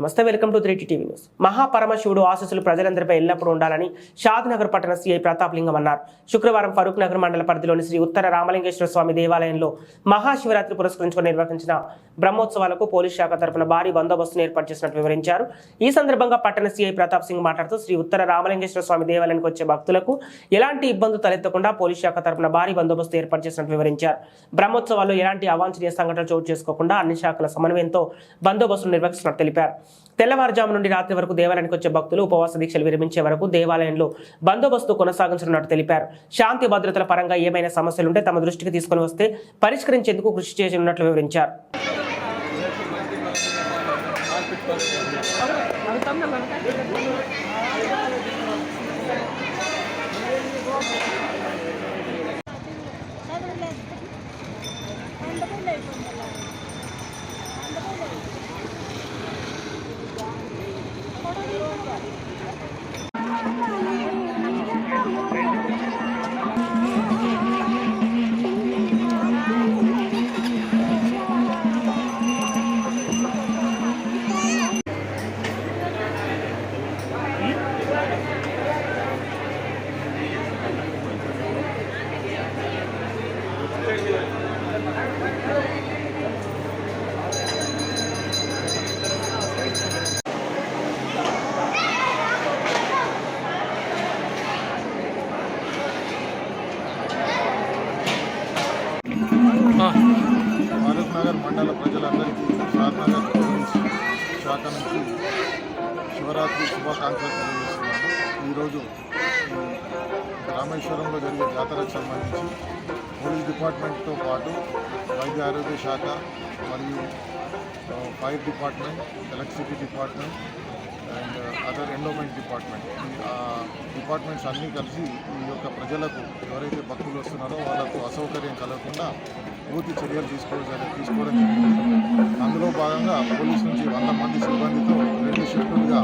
నమస్తే, welcome to 3T TV news. మహాపరమశివుడు ఆశీస్సులు ప్రజలందరిపై ఎల్లప్పుడూ ఉండాలని షాద్నగర్ పట్టణ సీఐ ప్రతాప్ లింగం అన్నారు. శుక్రవారం ఫరూక్ నగర్ మండల పరిధిలోని శ్రీ ఉత్తర రామలింగేశ్వర స్వామి దేవాలయంలో మహాశివరాత్రి పురస్కరించుకుని నిర్వహించిన బ్రహ్మోత్సవాలకు పోలీస్ శాఖ తరపున భారీ బందోబస్తును ఏర్పాటు చేసినట్లు వివరించారు. ఈ సందర్భంగా పట్టణ సీఐ ప్రతాప్ సింగ్ మాట్లాడుతూ శ్రీ ఉత్తర రామలింగేశ్వర స్వామి దేవాలయానికి వచ్చే భక్తులకు ఎలాంటి ఇబ్బందులు తలెత్తకుండా పోలీస్ శాఖ తరపున భారీ బందోబస్తు ఏర్పాటు చేసినట్లు వివరించారు. బ్రహ్మోత్సవాల్లో ఎలాంటి అవాంఛనీయ సంఘటనలు చోటు చేసుకోకుండా అన్ని శాఖల సమన్వయంతో బందోబస్తును నిర్వహిస్తున్నట్టు తెలిపారు. తెల్లవారుజాము నుండి రాత్రి వరకు దేవాలయానికి వచ్చే భక్తులు ఉపవాస దీక్షలు విరమించే వరకు దేవాలయంలో బందోబస్తు కొనసాగించనున్నట్టు తెలిపారు. శాంతి భద్రతల పరంగా ఏమైనా సమస్యలుంటే తమ దృష్టికి తీసుకుని వస్తే పరిష్కరించేందుకు కృషి చేయనున్నట్లు వివరించారు. ఫరూక్ నగర్ మండల ప్రజలందరికీ షాద్నగర్ పోలీస్ శాఖ నుంచి శివరాత్రి శుభాకాంక్షలు తెలియజేస్తున్నాను. ఈరోజు రామేశ్వరంలో జరిగే జాతరకు సంబంధించి పోలీస్ డిపార్ట్మెంట్తో పాటు వైద్య ఆరోగ్య శాఖ మరియు fire department, electricity department and other endowment department, departments అన్నీ కలిసి ఈ యొక్క ప్రజలకు ఎవరైతే భక్తులు వస్తున్నారో వాళ్ళకు అసౌకర్యం కలగకుండా పూర్తి చర్యలు తీసుకోవడం జరిగింది. అందులో భాగంగా పోలీస్ నుంచి 100 మంది సిబ్బందితో 2 షిఫ్టులుగా